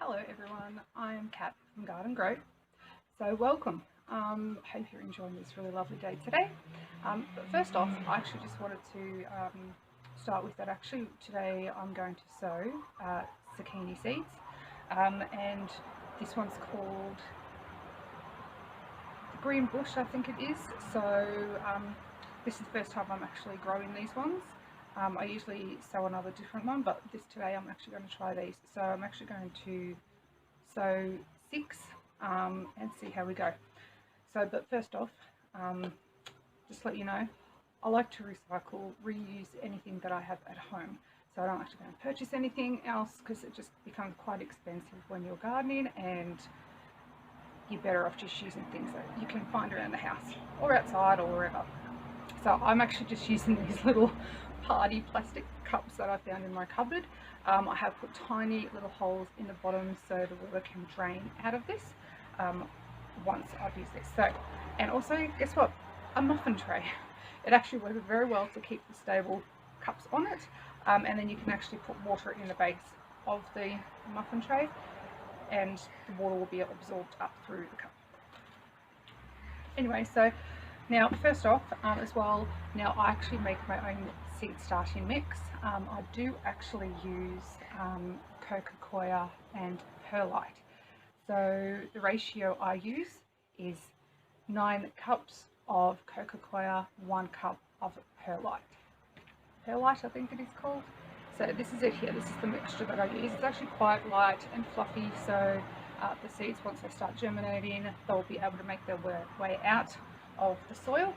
Hello everyone, I'm Kat from Garden Grow. So welcome. Hope you're enjoying this really lovely day today. But first off, I actually just wanted to start with that. Actually, today I'm going to sow zucchini seeds, and this one's called the green bush, I think it is. So this is the first time I'm actually growing these ones. I usually sow another different one, but today I'm actually going to try these. So I'm actually going to sow 6 and see how we go. So, but first off, just to let you know, I like to reuse anything that I have at home. So I don't actually go and purchase anything else because it just becomes quite expensive when you're gardening, and you're better off just using things that you can find around the house or outside or wherever. So I'm actually just using these little party plastic cups that I found in my cupboard. I have put tiny little holes in the bottom so the water can drain out of this once I've used this. So, and also, guess what? A muffin tray. It actually works very well to keep the stable cups on it, and then you can actually put water in the base of the muffin tray, and the water will be absorbed up through the cup. Anyway, so now first off, as well, now I actually make my own seed starting mix. I do actually use coir and perlite. So the ratio I use is 9 cups of coir, 1 cup of perlite. Perlite, I think it is called. So this is it here. This is the mixture that I use. It's actually quite light and fluffy, so the seeds, once they start germinating, they'll be able to make their way out of the soil,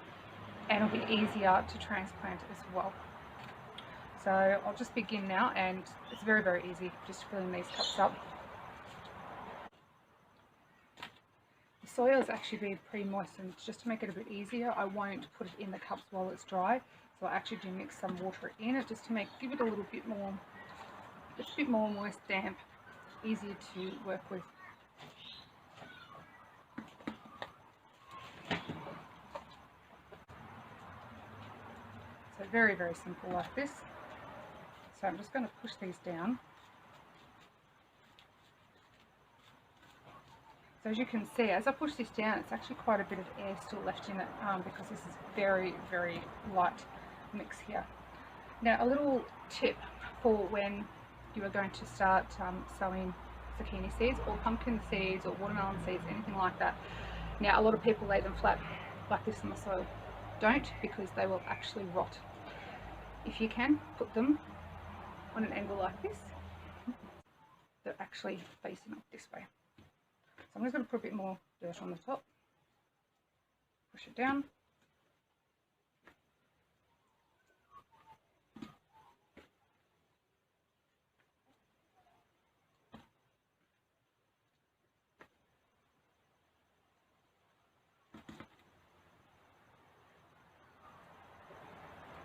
and it'll be easier to transplant as well. So I'll just begin now, and it's very, very easy, just filling these cups up. The soil is actually being pre-moistened just to make it a bit easier. I won't put it in the cups while it's dry, so I actually do mix some water in it just to give it a little bit more, just a bit more moist, damp, easier to work with. So very, very simple like this. So I'm just going to push these down. So as you can see, as I push this down, it's actually quite a bit of air still left in it, because this is very, very light mix here. Now, a little tip for when you are going to start sowing zucchini seeds or pumpkin seeds or watermelon seeds, anything like that. Now, a lot of people lay them flat like this in the soil. Don't, because they will actually rot. If you can, put them on an angle like this. They're actually facing up this way. So I'm just going to put a bit more dirt on the top. Push it down.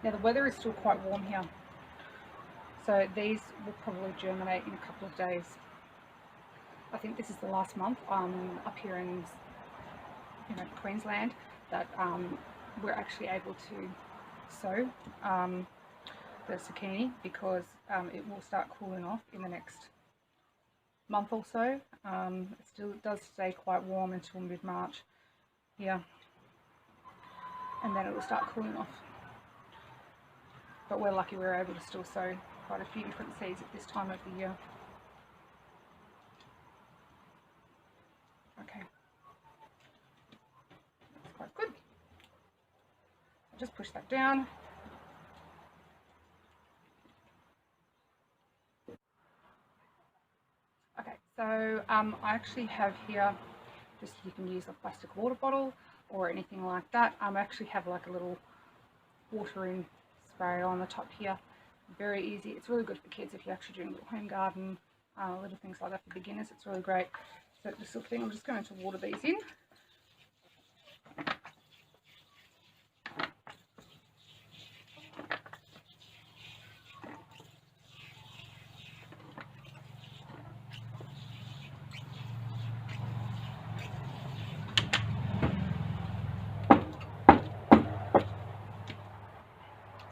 Now the weather is still quite warm here, so these will probably germinate in a couple of days. I think this is the last month up here in Queensland that we're actually able to sow the zucchini, because it will start cooling off in the next month or so. It still does stay quite warm until mid-March here, and then it will start cooling off. But we're lucky we're able to still sow quite a few different seeds at this time of the year. Okay, that's quite good. I'll just push that down. Okay, so I actually have here, just you can use a plastic water bottle or anything like that. I actually have like a little watering spray on the top here. Very easy. It's really good for kids if you're actually doing a little home garden, little things like that for beginners. It's really great. So this little thing, I'm just going to water these in.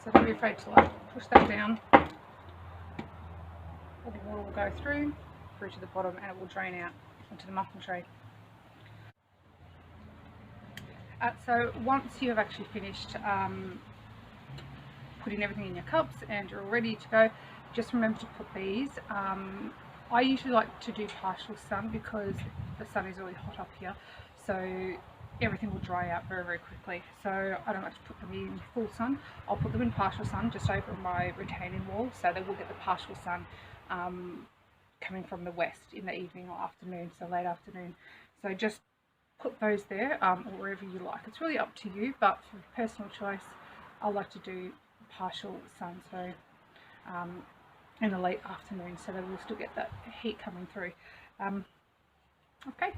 So don't be afraid to push that down. All the water will go through. through to the bottom and it will drain out onto the muffin tray. So once you have actually finished putting everything in your cups and you're all ready to go, just remember to put these. I usually like to do partial sun because the sun is really hot up here, so everything will dry out very, very quickly. So I don't like to put them in full sun. I'll put them in partial sun just over my retaining wall, so they will get the partial sun coming from the west in the evening or afternoon, so late afternoon. So just put those there or wherever you like. It's really up to you, but for personal choice, I like to do partial sun, so in the late afternoon, so they will still get that heat coming through. Okay.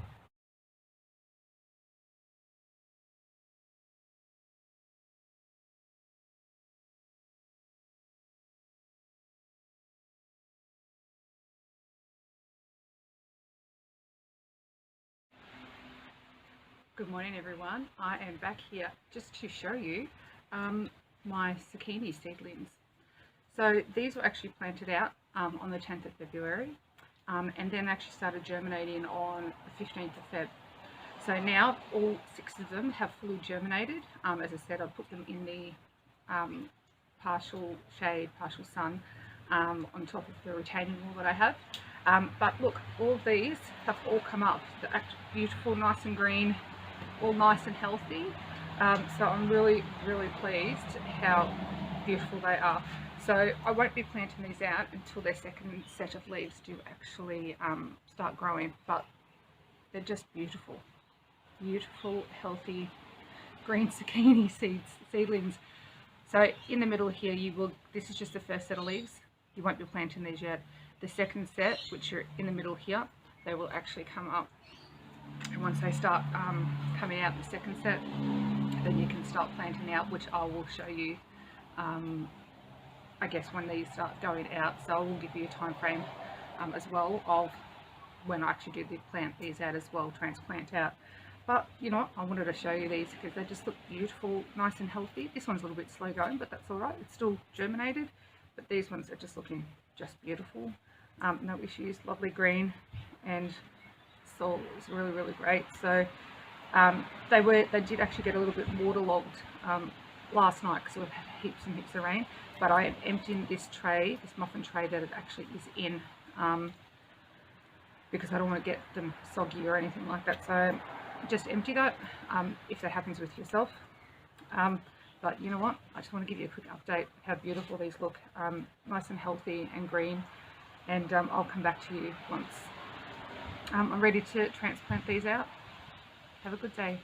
Good morning everyone, I am back here just to show you my zucchini seedlings. So these were actually planted out on the 10th of February and then actually started germinating on the 15th of Feb. So now all 6 of them have fully germinated. As I said, I put them in the partial shade, partial sun on top of the retaining wall that I have. But look, all of these have all come up. They're actually beautiful, nice and green, all nice and healthy. So I'm really, really pleased how beautiful they are. So I won't be planting these out until their second set of leaves do actually start growing, but they're just beautiful. Beautiful, healthy, green zucchini seedlings. So in the middle here, this is just the first set of leaves. You won't be planting these yet. The second set, which are in the middle here, they will actually come up. And once they start coming out, the second set, then you can start planting out, which I will show you I guess when these start going out. So I will give you a time frame as well of when I actually do plant these out as well, transplant out. But you know what, I wanted to show you these because they just look beautiful, nice and healthy. This one's a little bit slow going, but that's all right. It's still germinated, but these ones are just looking just beautiful. No issues, lovely green, and soil is really, really great. So they did actually get a little bit waterlogged last night because we've had heaps and heaps of rain, but I am emptying this tray, this muffin tray that it actually is in, because I don't want to get them soggy or anything like that. So just empty that if that happens with yourself. But you know what, I just want to give you a quick update how beautiful these look, nice and healthy and green, and I'll come back to you once I'm ready to transplant these out. Have a good day.